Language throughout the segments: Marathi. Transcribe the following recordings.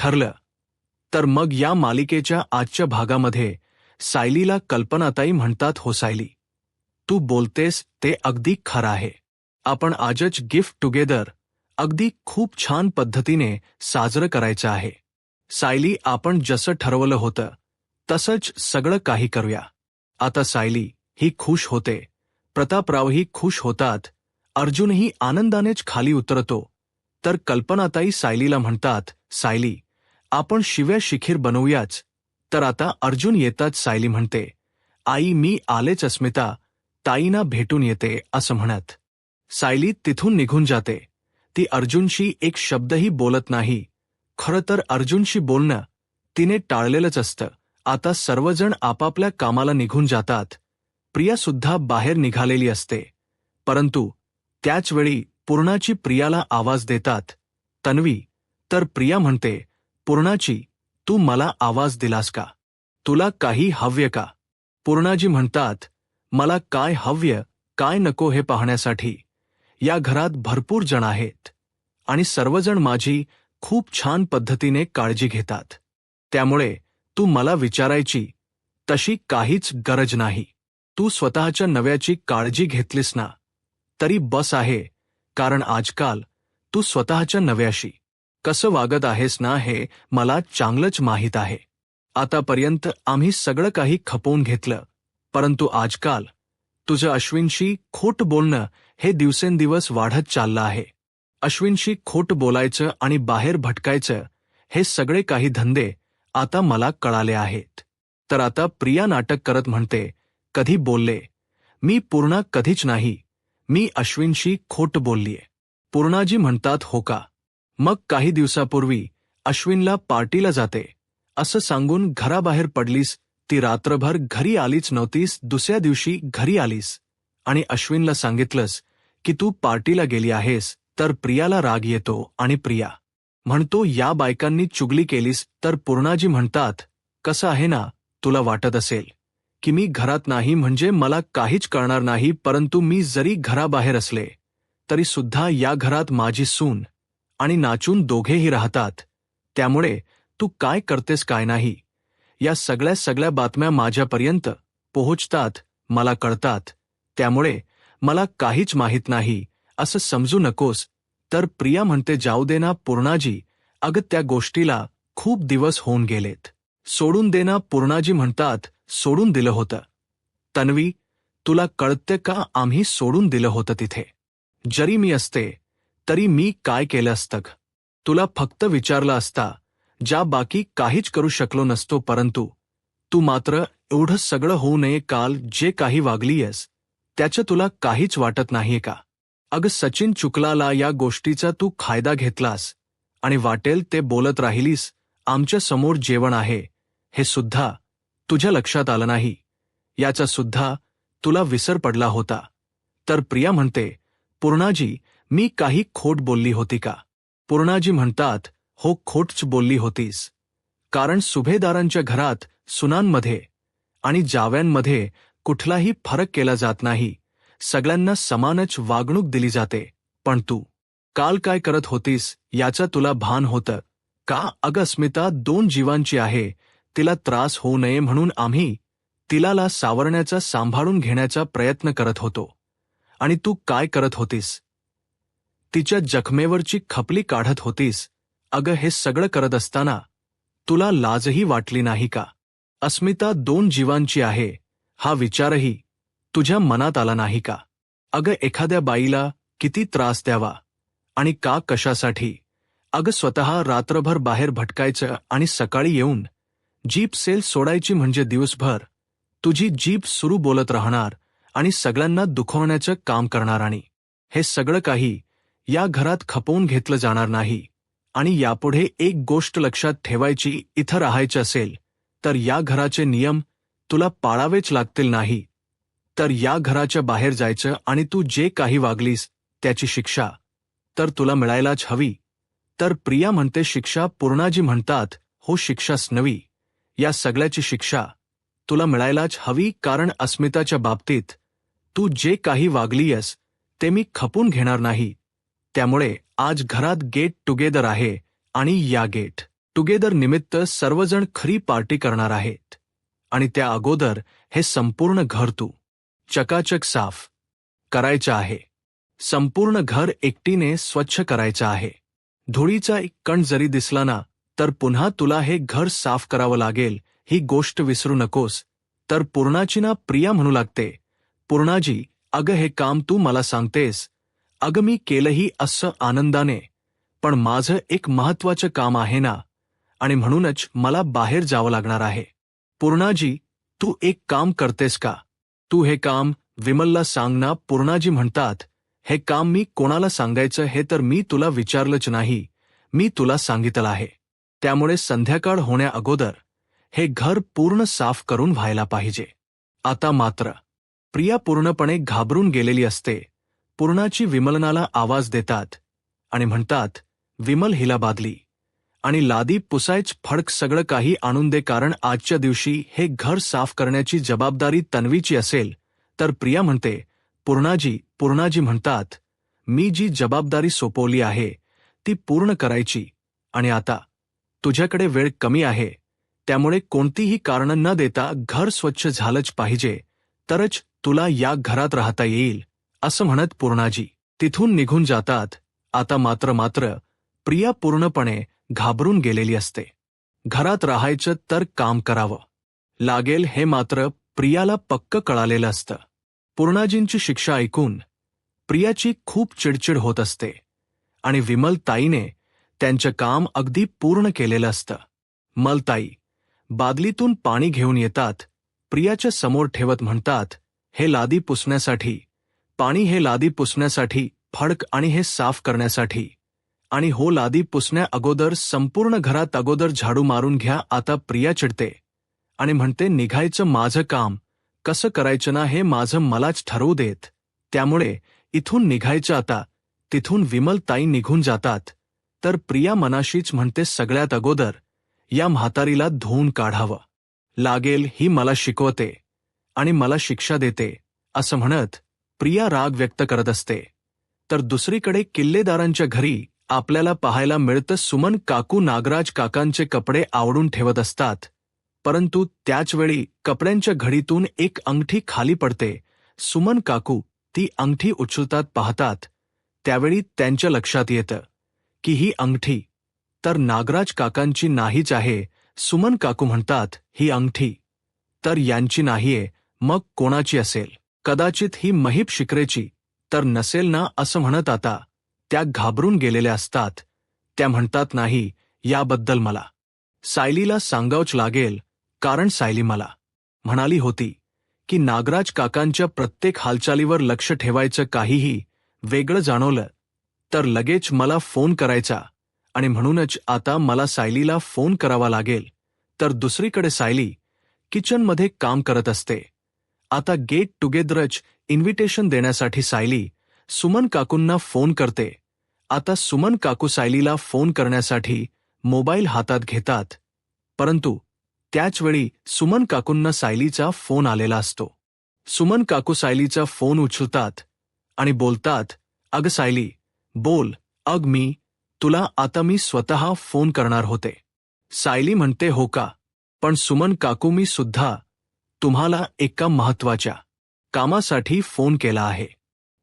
ठरलं. तर मग या मालिकेच्या आजच्या भागामध्ये सायलीला कल्पनाताई म्हणतात, हो सायली, तू बोलतेस ते अगदी खरं आहे. आपण आजच गिफ्ट टुगेदर अगदी खूप छान पद्धतीने साजरं करायचं आहे. सायली, आपण जसं ठरवलं होतं तसंच सगळं काही करूया. आता सायली ही खुश होते, प्रतापरावही खुश होतात, अर्जुनही आनंदानेच खाली उतरतो. तर कल्पनाताई सायलीला म्हणतात, सायली, आपण शिव्या शिखीर बनवूयाच. तर आता अर्जुन येताच सायली म्हणते, आई मी आलेच अस्मिता, ताईंना भेटून येते असं म्हणत सायली तिथून निघून जाते. ती अर्जुनशी एक शब्दही बोलत नाही. खरं तर अर्जुनशी बोलणं तिने टाळलेलंच असतं. आता सर्वजण आपापल्या कामाला निघून जातात. प्रियासुद्धा बाहेर निघालेली असते. परंतु त्याचवेळी पूर्णाची प्रियाला आवाज देतात. तन्वी. तर प्रिया म्हणते, पूर्णाची, तू मला आवाज दिलास का? तुला काही हव्य का? पूर्णाजी म्हणतात, मला काय हव्य काय नको हे पाहण्यासाठी या घरात भरपूर जण आहेत आणि सर्वजण माझी खूप छान पद्धतीने काळजी घेतात. त्यामुळे तू मला विचारायची तशी काहीच गरज नाही. तू स्वतःच्या नव्याची काळजी घेतलीस ना तरी बस आहे, कारण आजकाल तू स्वतःच्या नव्याशी कसं वागत आहेस ना हे मला चांगलंच माहीत आहे. आतापर्यंत आम्ही सगळं काही खपवून घेतलं, परंतु आजकाल तुझं अश्विनशी खोट बोलणं हे दिवसेंदिवस वाढत चाललं आहे. अश्विनशी खोट बोलायचं आणि बाहेर भटकायचं हे सगळे काही धंदे आता मला कळाले आहेत. तर आता प्रिया नाटक करत म्हणते, कधी बोलले मी? पूर्णा, कधीच नाही. मी अश्विनशी खोट बोललीये. पूर्णाजी म्हणतात, हो का? मग काही दिवसापूर्वी अश्विनला पार्टीला जाते असं सांगून घराबाहेर पडलीस. ती रात्रभर घरी आलीच नव्हतीस. दुसऱ्या दिवशी घरी आलीस आणि अश्विनला सांगितलंस की तू पार्टीला गेली आहेस. तर प्रियाला राग येतो आणि प्रिया म्हणतो, या बायकांनी चुगली केलीस. तर पूर्णाजी म्हणतात, कसं आहे ना, तुला वाटत असेल की मी घरात नाही म्हणजे मला काहीच कळणार नाही, परंतु मी जरी घराबाहेर असले तरी सुद्धा या घरात माझी सून आणि नाचून दोघेही राहतात. त्यामुळे तू काय करतेस काय नाही या सगळ्या बातम्या माझ्यापर्यंत पोहोचतात, मला कळतात. त्यामुळे मला काहीच माहीत नाही असं समजू नकोस. तर प्रिया म्हणते, जाऊ दे ना पूर्णाजी, अगं त्या गोष्टीला खूप दिवस होऊन गेलेत, सोडून दे ना. पूर्णाजी म्हणतात, सोडून दिलं होतं. तन्वी, तुला कळतं का आम्ही सोडून दिलं होतं तिथे? जरी मी असते तरी मी काय केलं असतं? तुला फक्त विचारलं असता, ज्या बाकी काहीच करू शकलो नसतो. परंतु तू मात्र एवढं सगळं होऊ नये काल जे काही वागलीयस त्याचं तुला काहीच वाटत नाहीये का? अगं सचिन चुकलाला या गोष्टीचा तू फायदा घेतलास आणि वाटेल ते बोलत राहिलीस. आमच्या समोर जेवण आहे हे सुद्धा तुझ्या लक्षात आलं नाही, याचा सुद्धा तुला विसर पडला होता. तर प्रिया म्हणते, पूर्णाजी, मी काही खोट बोलली होती का? पूर्णाजी म्हणतात, हो, खोटच बोलली होतीस. कारण सुभेदारांच्या घरात सुनांमध्ये आणि जाव्यांमध्ये कुठलाही फरक केला जात नाही. सगळ्यांना समानच वागणूक दिली जाते. पण तू काल काय करत होतीस याचं तुला भान होतं का? अगं अस्मिता 2 जीवांची आहे, तिला त्रास होऊ नये म्हणून आम्ही तिलाला सावरण्याचा, सांभाळून घेण्याचा प्रयत्न करत होतो. आणि तू काय करत होतीस? तिच्या जखमेवरची खपली काढत होतीस. अगं हे सगळं करत असताना तुला लाजही वाटली नाही का? अस्मिता 2 जीवांची आहे हा विचारही तुझ्या मनात आला नाही का? अगं एखाद्या बाईला किती त्रास द्यावा आणि का, कशासाठी? अगं स्वतः रात्रभर बाहेर भटकायचं आणि सकाळी येऊन जीप सेल सोडायची म्हणजे दिवसभर तुझी जीप सुरू बोलत राहणार आणि सगळ्यांना दुखवण्याचं काम करणार. आणि हे सगळं काही या घरात खपवून घेतलं जाणार नाही. आणि यापुढे एक गोष्ट लक्षात ठेवायची, इथं राहायचं असेल तर या घराचे नियम तुला पाळावेच लागतील. नाही तर या घराच्या बाहेर जायचं आणि तू जे काही वागलीस त्याची शिक्षा तर तुला मिळायलाच हवी. तर प्रिया म्हणते, शिक्षा? पूर्णाजी म्हणतात, हो, शिक्षाच नवी, या सगळ्याची शिक्षा तुला मिळायलाच हवी. कारण अस्मिताच्या बाबतीत तू जे काही वागलीयस ते मी खपून घेणार नाही. त्यामुळे आज घरात गेट टुगेदर आहे आणि या गेट टुगेदर निमित्त सर्वजण खरी पार्टी करणार आहेत आणि त्या अगोदर हे संपूर्ण घर तू चकाचक साफ करायचं आहे. संपूर्ण घर एकटीने स्वच्छ करायचं आहे. धुळीचा एक कण जरी दिसला ना तर पुन्हा तुला हे घर साफ करावं लागेल. ही गोष्ट विसरू नकोस. तर पूर्णाची ना प्रिया म्हणू लागते, पूर्णाजी, अगं हे काम तू मला सांगतेस? अगं मी केलंही असं आनंदाने, पण माझं एक महत्वाचं काम आहे ना आणि म्हणूनच मला बाहेर जावं लागणार आहे. पूर्णाजी, तू एक काम करतेस का? तू हे काम विमलला सांग ना. पूर्णाजी म्हणतात, हे काम मी कोणाला सांगायचं हे तर मी तुला विचारलंच नाही. मी तुला सांगितलं आहे. त्यामुळे संध्याकाळ होण्या अगोदर हे घर पूर्ण साफ करून व्हायला पाहिजे. आता मात्र प्रिया पूर्णपणे घाबरून गेलेली असते. पूर्णाची विमलनाला आवाज देतात आणि म्हणतात, विमल हिला बादली आणि लादी पुसायच फडक सगळं काही आणून दे, कारण आजच्या दिवशी हे घर साफ करण्याची जबाबदारी तन्वीची असेल. तर प्रिया म्हणते, पूर्णाजी म्हणतात, मी जी जबाबदारी सोपवली आहे ती पूर्ण करायची आणि आता तुझ्याकडे वेळ कमी आहे, त्यामुळे कोणतीही कारणं न देता घर स्वच्छ झालंच पाहिजे, तरच तुला या घरात राहता येईल, असं म्हणत पूर्णाजी तिथून निघून जातात. आता मात्र प्रिया पूर्णपणे घाबरून गेलेली असते. घरात राहायचं तर काम करावं लागेल हे मात्र प्रियाला पक्क कळालेलं असतं. पूर्णाजींची शिक्षा ऐकून प्रियाची खूप चिडचिड होत असते आणि विमल ताईने त्यांचं काम अगदी पूर्ण केलेलं असतं. मलताई बादलीतून पाणी घेऊन येतात. प्रियाच्या समोर ठेवत म्हणतात, हे लादी पुसण्यासाठी पाणी, हे लादी पुसण्यासाठी फडक आणि हे साफ करण्यासाठी. आणि हो, लादी पुसण्या अगोदर संपूर्ण घरात अगोदर झाडू मारून घ्या. आता प्रिया चिडते आणि म्हणते, निघायचं माझं काम कसं करायचं ना हे माझं मलाच ठरवू देत, त्यामुळे इथून निघायचं आता. तिथून विमल ताई निघून जातात. तर प्रिया मनाशीच म्हणते, सगळ्यात अगोदर या म्हातारीला धुवून काढावं लागेल. ही मला शिकवते आणि मला शिक्षा देते, असं म्हणत प्रिया राग व्यक्त करत असते. तर दुसरीकडे किल्लेदारांच्या घरी आपल्याला पाहायला मिळतं, सुमन काकू नागराज काकांचे कपडे आवडून ठेवत असतात. परंतु त्याचवेळी कपड्यांच्या घडीतून एक अंगठी खाली पडते. सुमन काकू ती अंगठी उचलतात पाहतात. त्यावेळी त्यांच्या लक्षात येतं की ही अंगठी तर नागराज काकांची नाहीच आहे. सुमन काकू म्हणतात, ही अंगठी तर यांची नाहीये, मग कोणाची असेल? कदाचित ही महीप शिकरेची तर नसेल ना, असं म्हणत आता त्या घाबरून गेलेल्या असतात. त्या म्हणतात, नाही, याबद्दल मला सायलीला सांगावंच लागेल, कारण सायली मला म्हणाली होती की नागराज काकांच्या प्रत्येक हालचालीवर लक्ष ठेवायचं. काहीही वेगळं जाणवलं तर लगेच मला फोन करायचा आणि म्हणूनच आता मला सायलीला फोन करावा लागेल. तर दुसरीकडे सायली किचनमध्ये काम करत असते. आता गेट टुगेदरच इन्व्हिटेशन देण्यासाठी सायली सुमन काकूंना फोन करते. आता सुमन काकू सायलीला फोन करण्यासाठी मोबाईल हातात घेतात, परंतु त्याचवेळी सुमन काकूंना सायलीचा फोन आलेला असतो. सुमन काकू सायलीचा फोन उचलतात आणि बोलतात, अग सायली बोल. अग मी तुला आता मी स्वतः फोन करणार होते. सायली म्हणते, हो का? पण सुमन काकू, मी सुद्धा तुम्हाला एका महत्वाच्या कामासाठी फोन केला आहे.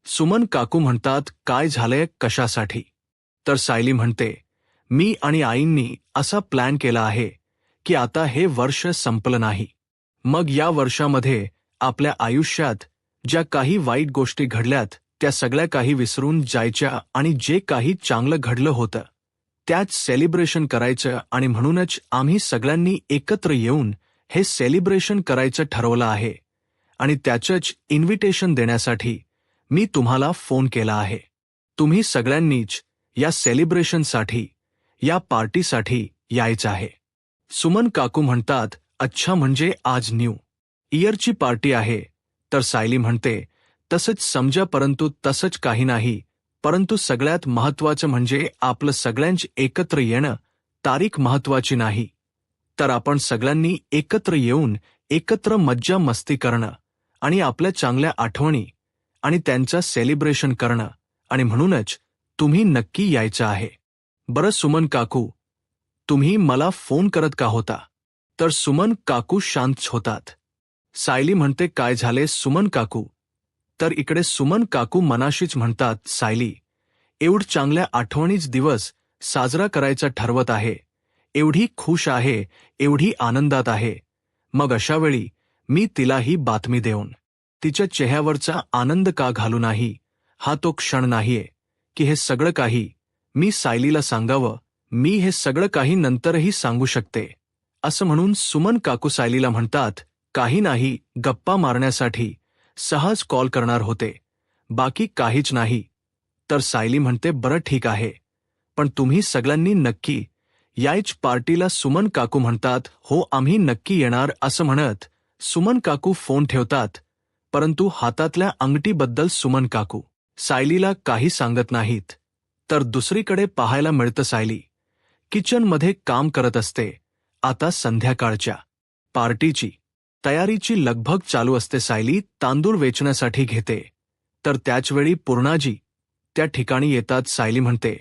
सुमन काकू म्हणतात, काय झालंय, कशासाठी? तर सायली म्हणते, मी आणि आईंनी असा प्लॅन केला आहे की आता हे वर्ष संपलं नाही, मग या वर्षामध्ये आपल्या आयुष्यात ज्या काही वाईट गोष्टी घडल्यात त्या सगळ्या काही विसरून जायच्या आणि जे काही चांगलं घडलं होतं त्याच सेलिब्रेशन करायचं. आणि म्हणूनच आम्ही सगळ्यांनी एकत्र येऊन हे सेलिब्रेशन करायचं ठरवलं आहे आणि त्याचंच इन्व्हिटेशन देण्यासाठी मी तुम्हाला फोन केला आहे. तुम्ही सगळ्यांनीच या सेलिब्रेशनसाठी, या पार्टीसाठी यायचं आहे. सुमन काकू म्हणतात, अच्छा, म्हणजे आज न्यू इयरची पार्टी आहे? तर सायली म्हणते, तसंच समजा, परंतु तसंच काही नाही. परंतु सगळ्यात महत्वाचं म्हणजे आपलं सगळ्यांच एकत्र येणं. तारीख महत्वाची नाही, तर आपण सगळ्यांनी एकत्र येऊन एकत्र मज्जा मस्ती करणं आणि आपल्या चांगल्या आठवणी आणि त्यांचं सेलिब्रेशन करणं. आणि म्हणूनच तुम्ही नक्की यायचं आहे. बरं सुमन काकू, तुम्ही मला फोन करत का होता? तर सुमन काकू शांत होतात. सायली म्हणते, काय झाले सुमन काकू? तर इकडे सुमन काकू मनाशीच म्हणतात, सायली, एवढ चांगल्या आठवणीच दिवस साजरा करायचा ठरवत आहे, एवढी खुश आहे, एवढी आनंदात आहे. मग अशावेळी मी तिला ही बातमी देऊन तिच्या चेहऱ्यावरचा आनंद का घालू नाही? हा तो क्षण नाहीये की हे सगळं काही मी सायलीला सांगावं. मी हे सगळं काही नंतरही सांगू शकते. असं म्हणून सुमन काकू सायलीला म्हणतात, काही नाही, गप्पा मारण्यासाठी सहज कॉल करणार होते, बाकी काहीच नाही. तर सायली म्हणते, बरं ठीक आहे, पण तुम्ही सगळ्यांनी नक्की याच पार्टीला? सुमन काकू म्हणतात, हो आम्ही नक्की येणार. असं म्हणत सुमन काकू फोन ठेवतात. परंतु हातातल्या अंगठीबद्दल सुमन काकू सायलीला काही सांगत नाहीत. तर दुसरीकडे पाहायला मिळतं, सायली किचनमध्ये काम करत असते. आता संध्याकाळच्या पार्टीची तयारीची लगबग चालू असते. सायली तांदूळ वेचण्यासाठी घेते. तर त्याचवेळी पूर्णाजी त्या ठिकाणी येतात. सायली म्हणते,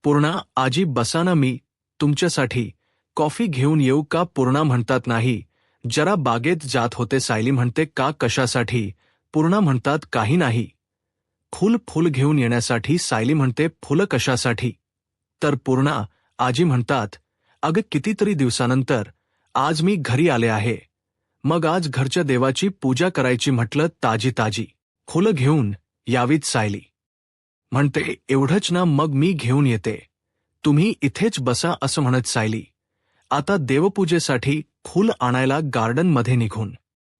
पूर्णा आजी बसा ना, मी तुमच्यासाठी कॉफी घेऊन येऊ का? पूर्णा म्हणतात, नाही, जरा बागेत जात होते. सायली म्हणते, का, कशासाठी? पूर्णा म्हणतात, काही नाही, फूल घेऊन येण्यासाठी. सायली म्हणते, फुलं कशासाठी? तर पूर्णा आजी म्हणतात, अगं कितीतरी दिवसानंतर आज मी घरी आले आहे, मग आज घरच्या देवाची पूजा करायची, म्हटलं ताजी ताजी फुलं घेऊन यावीत. सायली म्हणते, एवढंच ना, मग मी घेऊन येते, तुम्ही इथेच बसा. असं म्हणत सायली आता देवपूजेसाठी फूल आणायला गार्डनमध्ये निघून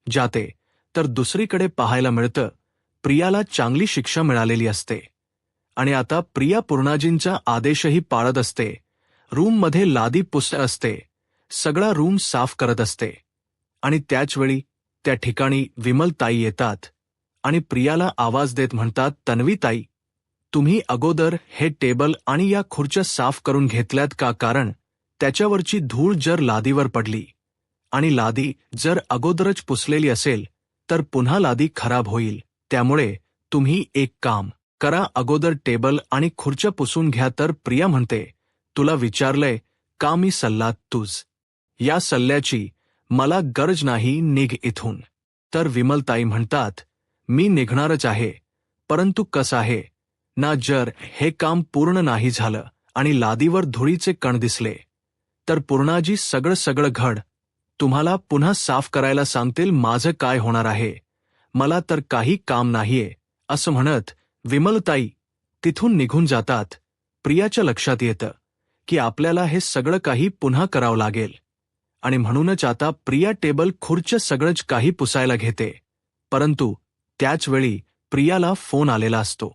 जाते. तर दुसरीकडे पाहायला मिळतं, प्रियाला चांगली शिक्षा मिळालेली असते आणि आता प्रिया पूर्णाजींचा आदेशही पाळत असते. रूममध्ये लादी पुसत असते, सगळा रूम साफ करत असते. आणि त्याचवेळी त्या ठिकाणी विमलताई येतात आणि प्रियाला आवाज देत म्हणतात, तन्वीताई, तुम्ही अगोदर हे टेबल आणि या खुर्च्या साफ करून घेतल्यात का? कारण त्याच्यावरची धूळ जर लादीवर पडली आणि लादी जर अगोदरच पुसलेली असेल तर पुन्हा लादी खराब होईल. त्यामुळे तुम्ही एक काम करा, अगोदर टेबल आणि खुर्च्या पुसून घ्या. तर प्रिया म्हणते, तुला विचारलंय का मी सल्ला? तुझ या सल्ल्याची मला गरज नाही, निघ इथून. तर विमलताई म्हणतात, मी निघणारच आहे, परंतु कसं आहे ना, जर हे काम पूर्ण नाही झालं आणि लादीवर धुळीचे कण दिसले तर पूर्णाजी सगळं घड तुम्हाला पुन्हा साफ करायला सांगतील. माझं काय होणार आहे? मला तर काही काम नाहीये. असं म्हणत विमलताई तिथून निघून जातात. प्रियाच्या लक्षात येतं की आपल्याला हे सगळं काही पुन्हा करावं लागेल आणि म्हणूनच आता प्रिया टेबल खुर्च्या सगळंच काही पुसायला घेते. परंतु त्याचवेळी प्रियाला फोन आलेला असतो.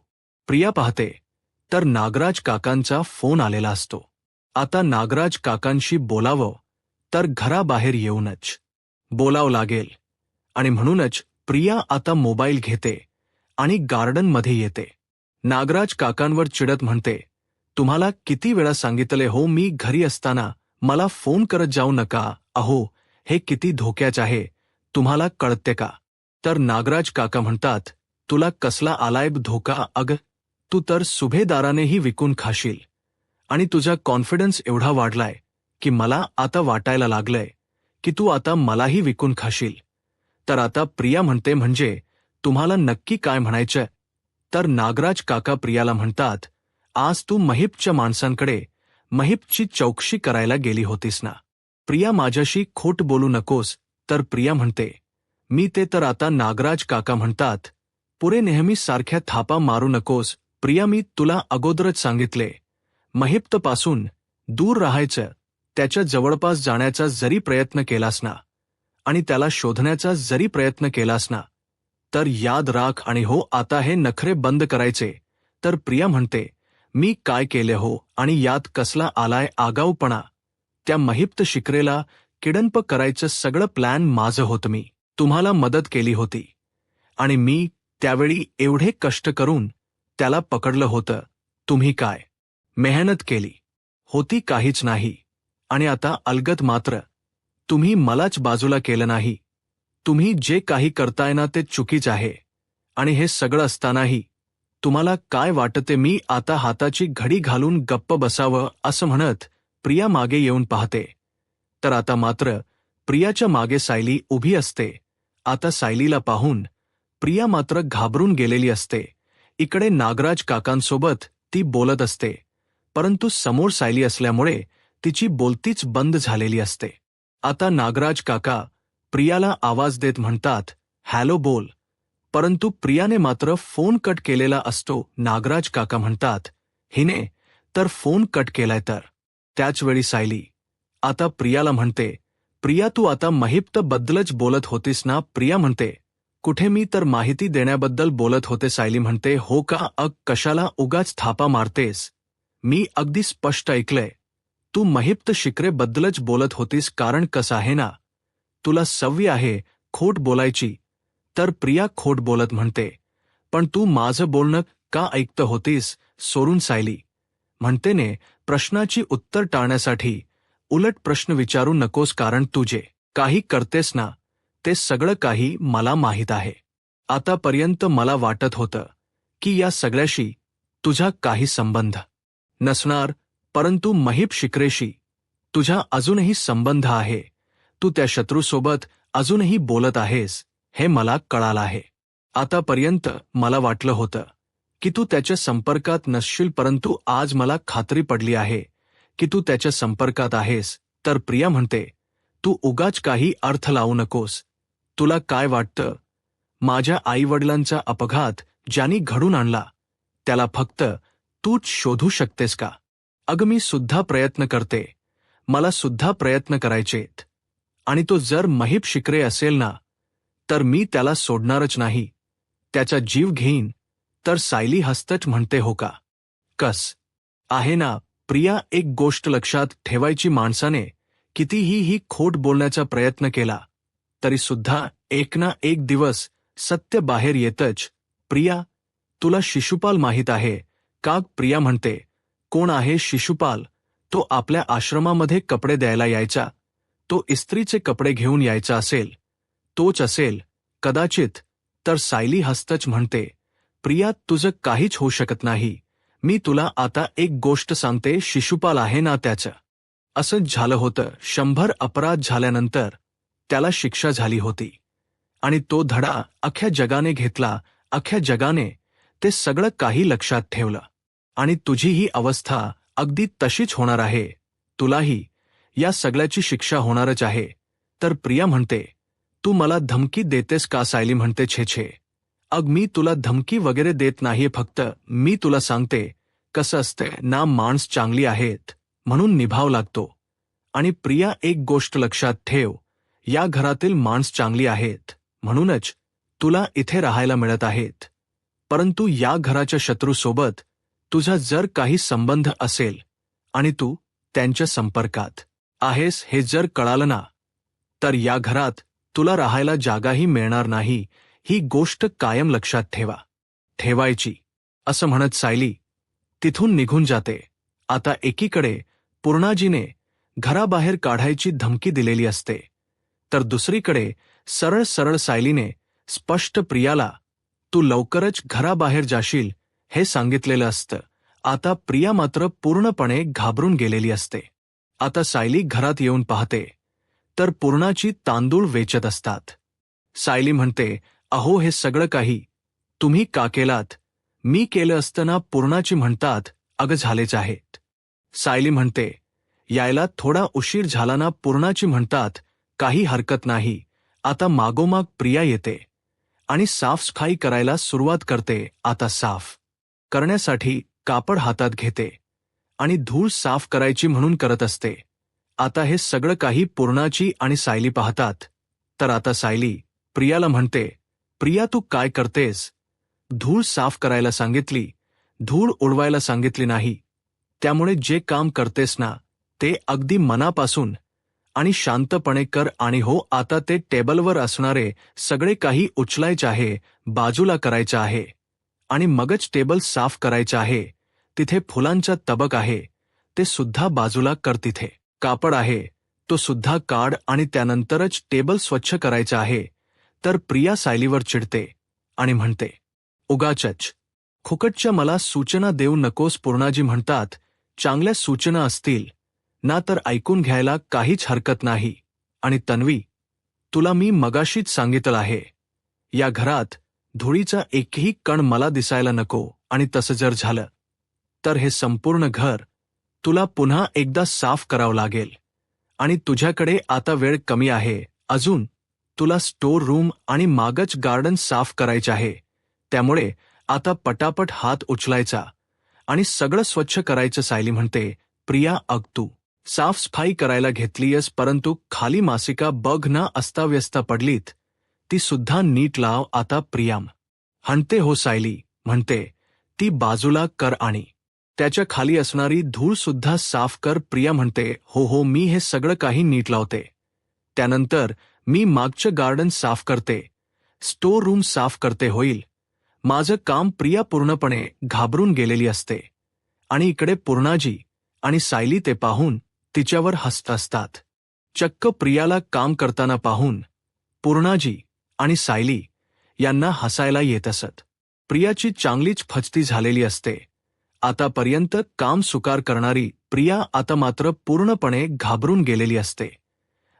प्रिया पाहते तर नागराज काकांचा फोन आलेला असतो. आता नागराज काकांशी बोलावं तर घराबाहेर येऊनच बोलावं लागेल आणि म्हणूनच प्रिया आता मोबाईल घेते आणि गार्डनमध्ये येते. नागराज काकांवर चिडत म्हणते, तुम्हाला किती वेळा सांगितले हो, मी घरी असताना मला फोन करत जाऊ नका. अहो, हे किती धोक्याच आहे, तुम्हाला कळते का? तर नागराज काका म्हणतात, तुला कसला आलाय धोका? अग, तू तर सुभेदारानेही विकून खाशील आणि तुझा कॉन्फिडन्स एवढा वाढलाय की मला आता वाटायला लागलंय की तू आता मलाही विकून खाशील. तर आता प्रिया म्हणते, म्हणजे तुम्हाला नक्की काय म्हणायचंय? तर नागराज काका प्रियाला म्हणतात, आज तू महिपच्या माणसांकडे महिपची चौकशी करायला गेली होतीस ना? प्रिया, माझ्याशी खोट बोलू नकोस. तर प्रिया म्हणते, मी ते तर आता. नागराज काका म्हणतात, पुरे नेहमी सारख्या थापा मारू नकोस. प्रिया, मी तुला अगोदरच सांगितले, महिप्तपासून दूर राहायचं. त्याच्या जवळपास जाण्याचा जरी प्रयत्न केलास ना आणि त्याला शोधण्याचा जरी प्रयत्न केलास ना तर याद राख. आणि हो, आता हे नखरे बंद करायचे. तर प्रिया म्हणते, मी काय केले हो आणि यात कसला आलाय आगाऊपणा? त्या महिप्त शिकरेला किडनप करायचं सगळं प्लॅन माझं होतं. मी तुम्हाला मदत केली होती आणि मी त्यावेळी एवढे कष्ट करून त्याला पकडलं होतं. तुम्ही काय मेहनत केली होती? काहीच नाही. आणि आता अलगत मात्र तुम्ही मलाच बाजूला केलं नाही. तुम्ही जे काही करताय ना ते चुकीच आहे. आणि हे सगळं असतानाही तुम्हाला काय वाटते मी आता हाताची घडी घालून गप्प बसावं? असं म्हणत प्रिया मागे येऊन पाहते. तर आता मात्र प्रियाच्या मागे सायली उभी असते. आता सायलीला पाहून प्रिया मात्र घाबरून गेलेली असते. इकडे नागराज काकांसोबत ती बोलत असते, परंतु समोर सायली असल्यामुळे तिची बोलतीच बंद झालेली असते. आता नागराज काका प्रियाला आवाज देत म्हणतात, हॅलो बोल. परंतु प्रियाने मात्र फोन कट केलेला असतो. नागराज काका म्हणतात, हिने तर फोन कट केलाय तर. त्याचवेळी सायली आता प्रियाला म्हणते, प्रिया तू आता महिप्तबद्दलच बोलत होतीस ना. प्रिया म्हणते, कुठे, मी तर माहिती देण्याबद्दल बोलत होते. सायली म्हणते, हो का, कशाला उगाच थापा मारतेस. मी अगदी स्पष्ट ऐकलंय. तू महिप्त शिकरेबद्दलच बोलत होतीस. कारण कसं आहे ना, तुला सवय आहे खोट बोलायची. तर प्रिया खोट बोलत म्हणते, पण तू माझं बोलणं का ऐकत होतीस सोडून. सायली म्हणते, ने प्रश्नाची उत्तर टाळण्यासाठी उलट प्रश्न विचारू नकोस. कारण तू जे काही करतेस ना, ते सगळं काही मला माहीत आहे. आतापर्यंत मला वाटत होतं की या सगळ्याशी तुझा काही संबंध नसणार, परंतु महिप शिकरेशी तुझा अजूनही संबंध आहे. तू त्या शत्रूसोबत अजूनही बोलत आहेस हे मला कळालं आहे. आतापर्यंत मला वाटलं होतं की तू त्याच्या संपर्कात नसशील, परंतु आज मला खात्री पडली आहे की तू त्याच्या संपर्कात आहेस. तर प्रिया म्हणते, तू उगाच काही अर्थ लावू नकोस. तुला काय वाटतं, माझ्या आईवडिलांचा अपघात ज्यांनी घडून आणला त्याला फक्त तूच शोधू शकतेस का. अगं मी सुद्धा प्रयत्न करते, मला सुद्धा प्रयत्न करायचेत. आणि तो जर महिप शिकरे असेल ना, तर मी त्याला सोडणारच नाही, त्याचा जीव घेईन. तर सायली हसतच म्हणते, हो का, कस आहे ना. प्रिया एक गोष्ट लक्षात ठेवायची, माणसाने कितीही ही खोट बोलण्याचा प्रयत्न केला तरी सुद्धा एक ना एक दिवस सत्य बाहेर येतच. प्रिया तुला शिशुपाल माहीत आहे का. प्रिया म्हणते, कोण आहे शिशुपाल. तो आपल्या आश्रमामध्ये कपडे द्यायला यायचा. तो इस्त्रीचे कपडे घेऊन यायचा असेल, तोच असेल कदाचित. तर सायली हसतच म्हणते, प्रिया तुझं काहीच होऊ शकत नाही. मी तुला आता एक गोष्ट सांगते, शिशुपाल आहे ना, त्याचं असंच झालं होतं. 100 अपराध झाल्यानंतर त्याला शिक्षा झाली होती आणि तो धडा अख्ख्या जगाने घेतला. अख्ख्या जगाने ते सगळं काही लक्षात ठेवलं आणि तुझी ही अवस्था अगदी तशीच होणार आहे. तुलाही या सगळ्याची शिक्षा होणारच आहे. तर प्रिया म्हणते, तू मला धमकी देतेस का. सायली म्हणते, छे छे, मी तुला धमकी वगैरे देत नाहीये, फक्त मी तुला सांगते कसं असते ना, माणस चांगली आहेत म्हणून निभाव लागतो. आणि प्रिया एक गोष्ट लक्षात ठेव, या घरातील माणस चांगली आहेत म्हणूनच तुला इथे राहायला मिळत आहेत. परंतु या घराच्या शत्रूसोबत तुझा जर काही संबंध असेल आणि तू त्यांच्या संपर्कात आहेस हे जर कळालं ना, तर या घरात तुला राहायला जागाही मिळणार नाही. ही गोष्ट कायम लक्षात ठेवायची. असं म्हणत सायली तिथून निघून जाते. आता एकीकडे पूर्णाजीने घराबाहेर काढायची धमकी दिलेली असते, तर दुसरीकडे सरळ सरळ सायलीने स्पष्ट प्रियाला तू लवकरच घराबाहेर जाशील हे सांगितलेलं असतं. आता प्रिया मात्र पूर्णपणे घाबरून गेलेली असते. आता सायली घरात येऊन पाहते तर पूर्णाची तांदूळ वेचत असतात. सायली म्हणते, अहो हे सगळं काही तुम्ही का केलात. मी केलं असताना. पूर्णाची म्हणतात, अगं झालेच आहेत. सायली म्हणते, यायला थोडा उशीर झाला ना. पूर्णाची म्हणतात, काही हरकत नाही. आता मागोमाग प्रिया येते आणि साफसफाई करायला सुरुवात करते. आता साफ करण्यासाठी कापड हातात घेते आणि धूळ साफ करायची म्हणून करत असते. आता हे सगळं काही पूर्णाची आणि सायली पाहतात. तर आता सायली प्रियाला म्हणते, प्रिया तू काय करतेस. धूळ साफ करायला सांगितली, धूळ उडवायला सांगितली नाही. त्यामुळे जे काम करतेस ना, ते अगदी मनापासून आणि शांतपणे कर. आणि हो, आता ते टेबलवर असणारे सगळे काही उचलायचे आहे, बाजूला करायचं आहे आणि मगच टेबल साफ करायचं आहे. तिथे फुलांचा तबक आहे, ते सुद्धा बाजूला कर. तिथे कापड आहे, तो सुद्धा काढ आणि त्यानंतरच टेबल स्वच्छ करायचं आहे. तर प्रिया सायलीवर चिडते आणि म्हणते, उगाचच फुकटच्या मला सूचना देऊ नकोस. पूर्णाजी म्हणतात, चांगल्या सूचना असतील ना तर ऐकून घ्यायला काहीच हरकत नाही. आणि तन्वी, तुला मी मगाशीच सांगितलं आहे, या घरात धुळीचा एकही कण मला दिसायला नको. आणि तसं जर झालं तर हे संपूर्ण घर तुला पुन्हा एकदा साफ करावं लागेल. आणि तुझ्याकडे आता वेळ कमी आहे. अजून तुला स्टोर रूम आणि मागच गार्डन साफ करायचे आहे. त्यामुळे आता पटापट हात उचलायचा आणि सगळं स्वच्छ करायचं. सायली म्हणते, प्रिया, अग तू साफसफाई करायला घेतलीयस, परंतु खाली मासिका बघ ना, अस्ताव्यस्त पडलीत. ती सुद्धा नीट लाव आता. प्रियाम म्हणते, हो. सायली म्हणते, ती बाजूला कर आणि त्याच्या खाली असणारी धूळ सुद्धा साफ कर. प्रिया म्हणते, हो हो, मी हे सगळं काही नीट लावते. त्यानंतर मी मागचं गार्डन साफ करते, स्टोर रूम साफ करते, होईल माझं काम. प्रिया पूर्णपणे घाबरून गेलेली असते आणि इकडे पूर्णाजी आणि सायली ते पाहून तिच्यावर हसत असतात. चक्क प्रियाला काम करताना पाहून पूर्णाजी आणि सायली यांना हसायला येत असत. प्रियाची चांगलीच फजती झालेली असते. आतापर्यंत काम सुकार करणारी प्रिया आता मात्र पूर्णपणे घाबरून गेलेली असते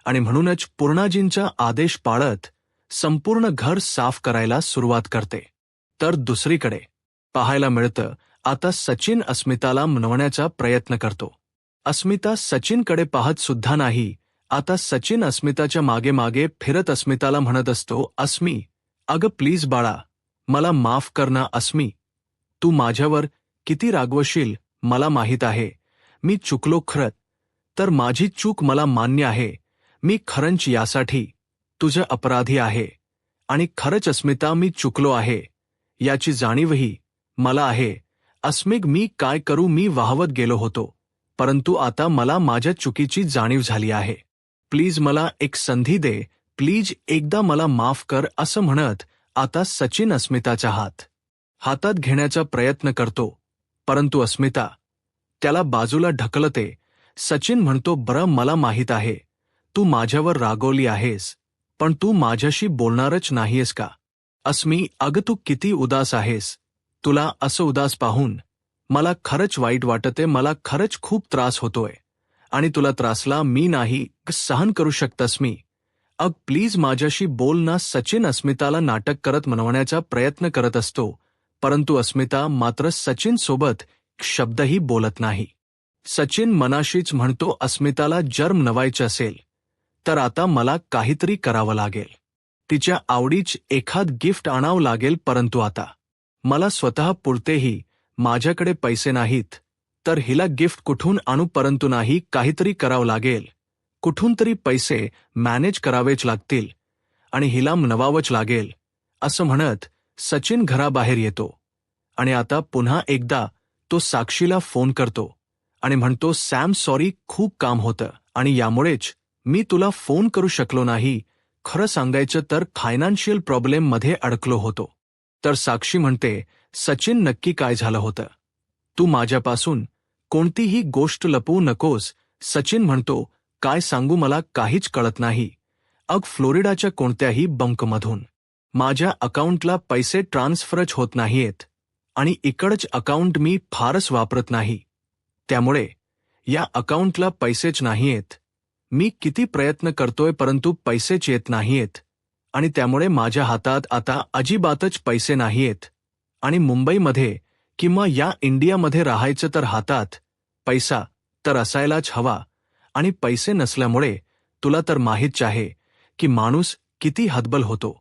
आणि म्हणूनच पूर्णाजींचा आदेश पाळत संपूर्ण घर साफ करायला सुरुवात करते. तर दुसरीकडे पाहायला मिळतं, आता सचिन अस्मिताला मनवण्याचा प्रयत्न करतो. अस्मिता सचिनकडे पाहत सुद्धा नाही. आता सचिन अस्मिताच्या मागे मागे फिरत अस्मिताला म्हणत असतो, अस्मी, अगं प्लीज बाळा, मला माफ कर ना. अस्मी, तू माझ्यावर किती रागवशील मला माहीत आहे. मी चुकलो खरं तर, माझी चूक मला मान्य आहे. मी खरंच यासाठी तुझं अपराधी आहे. आणि खरंच अस्मिता, मी चुकलो आहे याची जाणीवही मला आहे. अस्मिग, मी काय करू, मी वाहवत गेलो होतो, परंतु आता मला माझ्या चुकीची जाणीव झाली आहे. प्लीज मला एक संधी दे, प्लीज एकदा मला माफ कर. असं म्हणत आता सचिन अस्मिताचा हातात घेण्याचा प्रयत्न करतो, परंतु अस्मिता त्याला बाजूला ढकलते. सचिन म्हणतो, बरं, मला माहीत आहे तू माझ्यावर रागवली आहेस, पण तू माझ्याशी बोलणारच नाहीयेस का? अस्मी, अगं तू किती उदास आहेस. तुला असं उदास पाहून मला खरंच वाईट वाटते. मला खरंच खूप त्रास होतोय आणि तुला त्रासला मी नाही सहन करू शकत. अस्मी, अग प्लीज माझ्याशी बोल ना. सचिन अस्मिताला नाटक करत मनवण्याचा प्रयत्न करत असतो, परंतु अस्मिता मात्र सचिन सोबत शब्दही बोलत नाही. सचिन मनाशीच म्हणतो, अस्मिताला जर मनवायचं असेल तर आता मला काहीतरी करावं लागेल. तिच्या आवडीच एखाद गिफ्ट आणावं लागेल, परंतु आता मला स्वतः पुरतेही माझ्याकडे पैसे नाहीत, तर हिला गिफ्ट कुठून आणू? परंतु नाही, काहीतरी करावं लागेल. कुठून तरी पैसे मॅनेज करावेच लागतील आणि हिला मनवावंच लागेल. असं म्हणत सचिन घराबाहेर येतो आणि आता पुन्हा एकदा तो साक्षीला फोन करतो आणि म्हणतो, सॅम, सॉरी, खूप काम होतं आणि यामुळेच मी तुला फोन करू शकलो नाही. खरं सांगायचं तर फायनान्शियल प्रॉब्लेममध्ये अडकलो होतो. तर साक्षी म्हणते, सचिन, नक्की काय झालं होतं? तू माझ्यापासून कोणतीही गोष्ट लपवू नकोस. सचिन म्हणतो, काय सांगू, मला काहीच कळत नाही. अग फ्लोरिडाच्या कोणत्याही बँकमधून माझ्या अकाउंटला पैसे ट्रान्सफरच होत नाहीयेत आणि इकडच अकाउंट मी फारच वापरत नाही, त्यामुळे या अकाउंटला पैसेच नाहीयेत. मी किती प्रयत्न करतोय परंतु पैसेच येत नाहीयेत आणि त्यामुळे माझ्या हातात आता अजिबातच पैसे नाहीयेत. आणि मुंबईमध्ये किंवा या इंडियामध्ये राहायचं तर हातात पैसा तर असायलाच हवा आणि पैसे नसल्यामुळे तुला तर माहीतच आहे की माणूस किती हतबल होतो.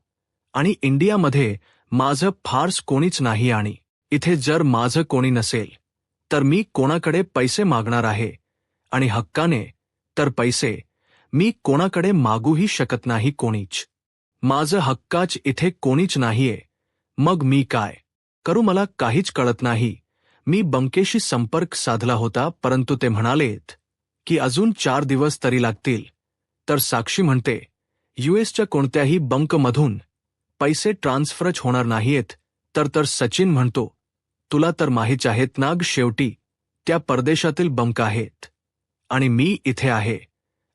आणि इंडियामध्ये माझं फारस कोणीच नाही आणि इथे जर माझं कोणी नसेल तर मी कोणाकडे पैसे मागणार आहे आणि हक्काने तर पैसे मी कोणाकडे मागूही शकत नाही. कोणीच माझं हक्काच इथे कोणीच नाहीये. मग मी काय करू, मला काहीच कळत नाही. मी बँकेशी संपर्क साधला होता, परंतु ते म्हणालेत की अजून 4 दिवस तरी लागतील. तर साक्षी म्हणते, यूएसच्या कोणत्याही बँकमधून पैसे ट्रान्सफरच होणार नाहीयेत. तर सचिन म्हणतो, तुला तर माहीत आहेत ना, शेवटी त्या परदेशातील बँका आहेत आणि मी इथे आहे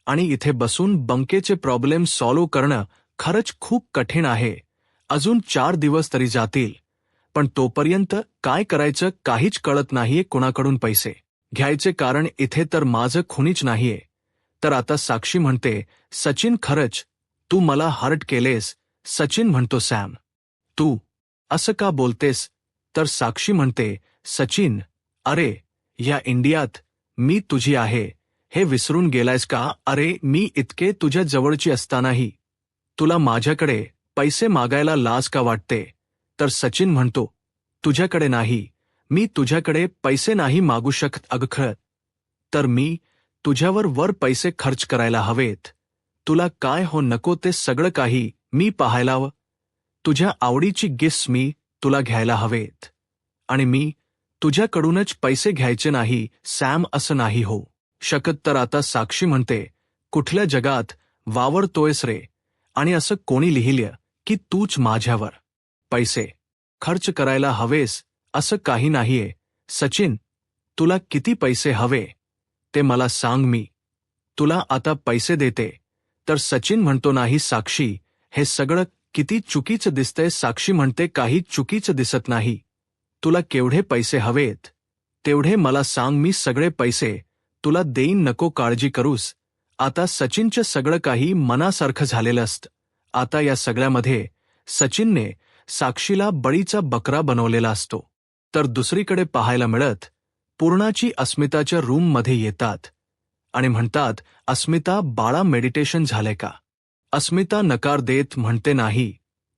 आणि इथे बसून बँकेचे प्रॉब्लेम सॉल्व्ह करणं खरंच खूप कठीण आहे. अजून 4 दिवस तरी जातील, पण तोपर्यंत काय करायचं काहीच कळत नाहीये. कोणाकडून पैसे घ्यायचे कारण इथे तर माझं खुणीच नाहीये. तर आता साक्षी म्हणते, सचिन खरंच, तू मला हर्ट केलेस. सचिन म्हणतो, सॅम, तू असं का बोलतेस? तर साक्षी म्हणते, सचिन, अरे, या इंडियात मी तुझी आहे हे विसरून गेलायस का? अरे, मी इतके तुझ्या जवळची असतानाही तुला माझ्याकडे पैसे मागायला लाज का वाटते? तर सचिन म्हणतो, तुझ्याकडे नाही, मी तुझ्याकडे पैसे नाही मागू शकत. अगं खरं तर मी तुझ्यावर पैसे खर्च करायला हवेत. तुला काय हो नको ते सगळं काही मी पाहायला हवं. तुझ्या आवडीची गिफ्ट्स मी तुला घ्यायला हवेत. आणि मी तुझ्याकडूनच पैसे घ्यायचे नाही. सॅम, असं नाही हो शकत. तर आता साक्षी म्हणते, कुठल्या जगात वावरतोयस रे? आणि असं कोणी लिहिलं की तूच माझ्यावर पैसे खर्च करायला हवेस? असं काही नाहीये. सचिन, तुला किती पैसे हवे ते मला सांग, मी तुला आता पैसे देते. तर सचिन म्हणतो, नाही साक्षी, हे सगळं किती चुकीचं दिसतंय. साक्षी म्हणते, काही चुकीचं दिसत नाही. तुला केवढे पैसे हवेत तेवढे मला सांग, मी सगळे पैसे तुला देईन, नको काळजी करूस. आता सचिनचं सगळं काही मनासारखं झालेलं असतं. आता या सगळ्यामध्ये सचिनने साक्षीला बळीचा बकरा बनवलेला असतो. तर दुसरीकडे पाहायला मिळत, पूर्णाची अस्मिताच्या रूममध्ये येतात आणि म्हणतात, अस्मिता बाळा, मेडिटेशन झाले का? अस्मिता नकार देत म्हणते, नाही.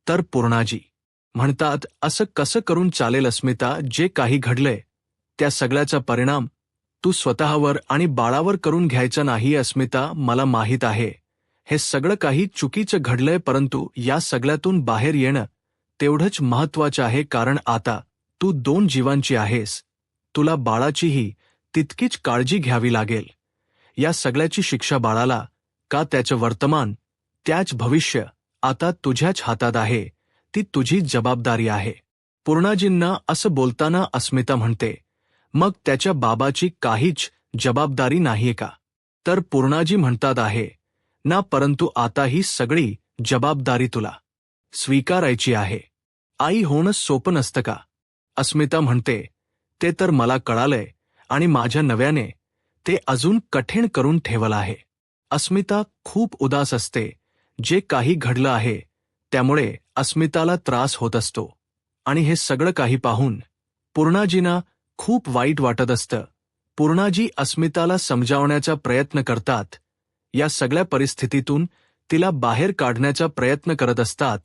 तर पूर्णाजी म्हणतात, असं कसं करून चालेल अस्मिता? जे काही घडलंय त्या सगळ्याचा परिणाम तू स्वतःवर आणि बाळावर करून घ्यायचा नाही. अस्मिता, मला माहीत आहे हे सगळं काही चुकीचं घडलंय, परंतु या सगळ्यातून बाहेर येणं तेवढंच महत्त्वाचं आहे. कारण आता तू 2 जीवांची आहेस. तुला बाळाचीही तितकीच काळजी घ्यावी लागेल. या सगळ्याची शिक्षा बाळाला का? त्याचं वर्तमान, त्याच भविष्य आता तुझ्याच हातात आहे. ती तुझी जबाबदारी आहे. पूर्णाजींना असं बोलताना अस्मिता म्हणते, मग त्याच्या बाबाची काहीच जबाबदारी नाहीये का? तर पूर्णाजी म्हणतात, आहे ना, परंतु आता ही सगळी जबाबदारी तुला स्वीकारायची आहे. आई होणं सोपं नसतं का? अस्मिता म्हणते, ते तर मला कळालंय आणि माझ्या नव्याने ते अजून कठीण करून ठेवलं आहे. अस्मिता खूप उदास असते. जे काही घडलं आहे त्यामुळे अस्मिताला त्रास होत असतो आणि हे सगळं काही पाहून पूर्णाजींना खूप वाईट वाटत असतं. पूर्णाजी अस्मिताला समजावण्याचा प्रयत्न करतात. या सगळ्या परिस्थितीतून तिला बाहेर काढण्याचा प्रयत्न करत असतात.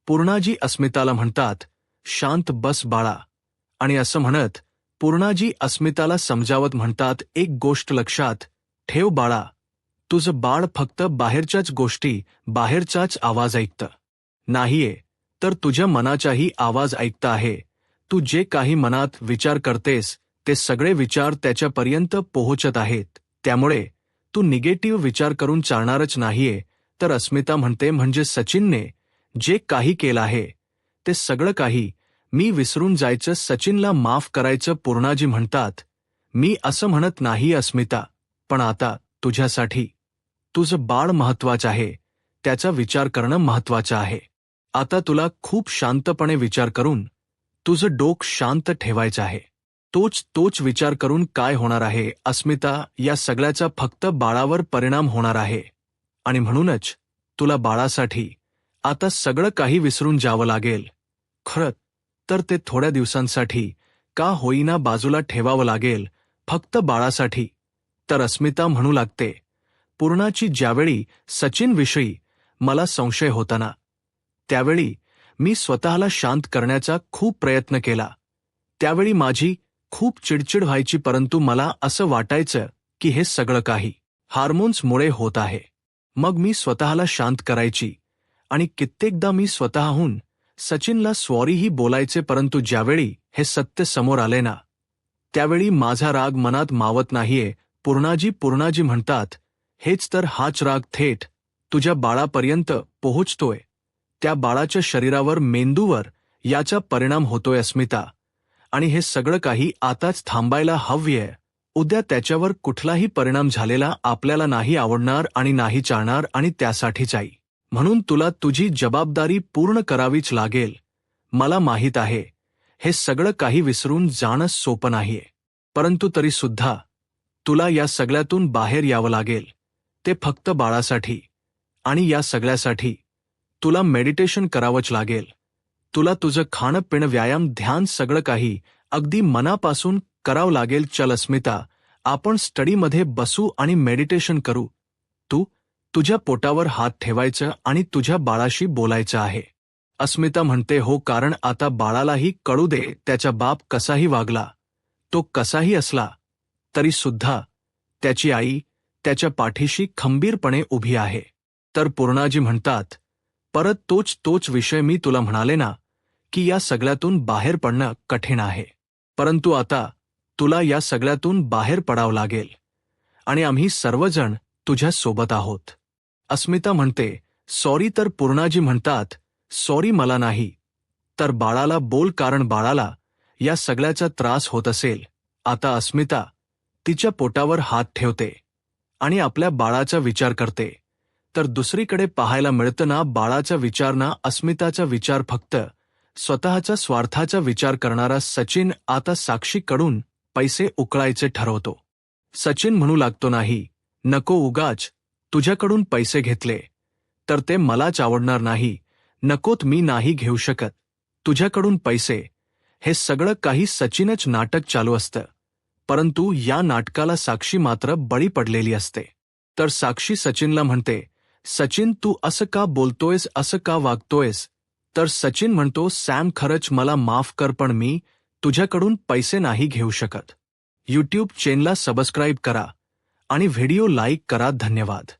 पूर्णाजी अस्मिताला म्हणतात, शांत बस बाळा. आणि असं म्हणत पूर्णाजी अस्मिताला समजावत म्हणतात, एक गोष्ट लक्षात ठेव बाळा, तुझं बाळ फक्त बाहेरच्याच गोष्टी, बाहेरचाच आवाज ऐकतं नाहीये, तर तुझ्या मनाचाही आवाज ऐकतं आहे. तू जे काही मनात विचार करतेस ते सगळे विचार त्याच्यापर्यंत पोहोचत आहेत. त्यामुळे तू निगेटिव्ह विचार करून चालणारच नाहीये. तर अस्मिता म्हणते, म्हणजे सचिनने जे काही केलं आहे ते सगळं काही मी विसरून जायचं, सचिनला माफ करायचं. पूर्णाजी म्हणतात, मी असं म्हणत नाही अस्मिता, पण आता तुझ्यासाठी तुझं बाळ महत्वाचं आहे, त्याचा विचार करणं महत्वाचं आहे. आता तुला खूप शांतपणे विचार करून तुझं डोकं शांत ठेवायचं आहे. तोच विचार करून काय होणार आहे अस्मिता, या सगळ्याचा फक्त बाळावर परिणाम होणार आहे. आणि म्हणूनच तुला बाळासाठी आता सगळं काही विसरून जावं लागेल. खरं तर ते थोड्या दिवसांसाठी का होईना बाजूला ठेवावं लागेल, फक्त बाळासाठी. तर अस्मिता म्हणू लागते, पूर्णाची ज्यावेळी सचिनविषयी मला संशय होता ना, त्यावेळी मी स्वतःला शांत करण्याचा खूप प्रयत्न केला. त्यावेळी माझी खूप चिडचिड व्हायची, परंतु मला असं वाटायचं की हे सगळं काही हार्मोन्समुळे होत आहे. मग मी स्वतःला शांत करायची आणि कित्येकदा मी स्वतःहून सचिनला सॉरीही बोलायचे. परंतु ज्यावेळी हे सत्य समोर आले ना, त्यावेळी माझा राग मनात मावत नाहीये. पूर्णाजी म्हणतात, हेच तर, हाच राग थेट तुझ्या बाळापर्यंत पोहोचतोय. त्या बाळाच्या शरीरावर, मेंदूवर याचा परिणाम होतोय अस्मिता. आणि हे सगळं काही आताच थांबायला हवंय. उद्या त्याच्यावर कुठलाही परिणाम झालेला आपल्याला नाही आवडणार आणि नाही चालणार, आणि त्यासाठीच आई म्हणून तुला तुझी जबाबदारी पूर्ण करावीच लागेल. मला माहीत आहे हे सगळं काही विसरून जाणं सोपं नाहीये, परंतु तरी सुद्धा तुला या सगळ्यातून बाहेर यावं लागेल, ते फक्त बाळासाठी. आणि या सगळ्यासाठी तुला मेडिटेशन करावंच लागेल. तुला तुझं खाणं पिणं व्यायाम ध्यान सगळं काही अगदी मनापासून करावं लागेल. चल अस्मिता, आपण स्टडीमध्ये बसू आणि मेडिटेशन करू. तुझ्या पोटावर हात ठेवायचं आणि तुझ्या बाळाशी बोलायचं आहे. अस्मिता म्हणते हो, कारण आता बाळालाही कळू दे त्याचा बाप कसाही वागला, तो कसाही असला, तरी सुद्धा त्याची आई त्याच्या पाठीशी खंबीरपणे उभी आहे. तर पूर्णाजी म्हणतात, परत तोच विषय मी तुला म्हणाले ना, की या सगळ्यातून बाहेर पडणं कठीण आहे. परंतु आता तुला या सगळ्यातून बाहेर पडावं लागेल आणि आम्ही सर्वजण तुझ्या सोबत आहोत. अस्मिता म्हणते सॉरी. तर पूर्णाजी म्हणतात सॉरी मला नाही, तर बाळाला बोल, कारण बाळाला या सगळ्याचा त्रास होत असेल. आता अस्मिता तिच्या पोटावर हात ठेवते आणि आपल्या बाळाचा विचार करते. तर दुसरीकडे पाहायला मिळतं ना, बाळाचा विचार ना, अस्मिताचा विचार फक्त स्वतःच्या स्वार्थाचा विचार करणारा सचिन आता साक्षीकडून पैसे उकळायचे ठरवतो. सचिन म्हणू लागतो नाही, नको उगाच तुझ्याकडून पैसे घेतले तर ते मलाच आवडणार नाही. नकोत, मी नाही घेऊ शकत तुझ्याकडून पैसे. हे सगळं काही सचिनच नाटक चालू असतं, परंतु या नाटकाला साक्षी मात्र बळी पडलेली असते. तर साक्षी सचिनला म्हणते, सचिन तू असं का बोलतोयस, असं का वागतोयस? तर सचिन म्हणतो, सॅम खरंच मला माफ कर, पण मी तुझ्याकडून पैसे नाही घेऊ शकत. यूट्यूब चॅनलला सबस्क्राईब करा आणि व्हिडिओ लाईक करा. धन्यवाद.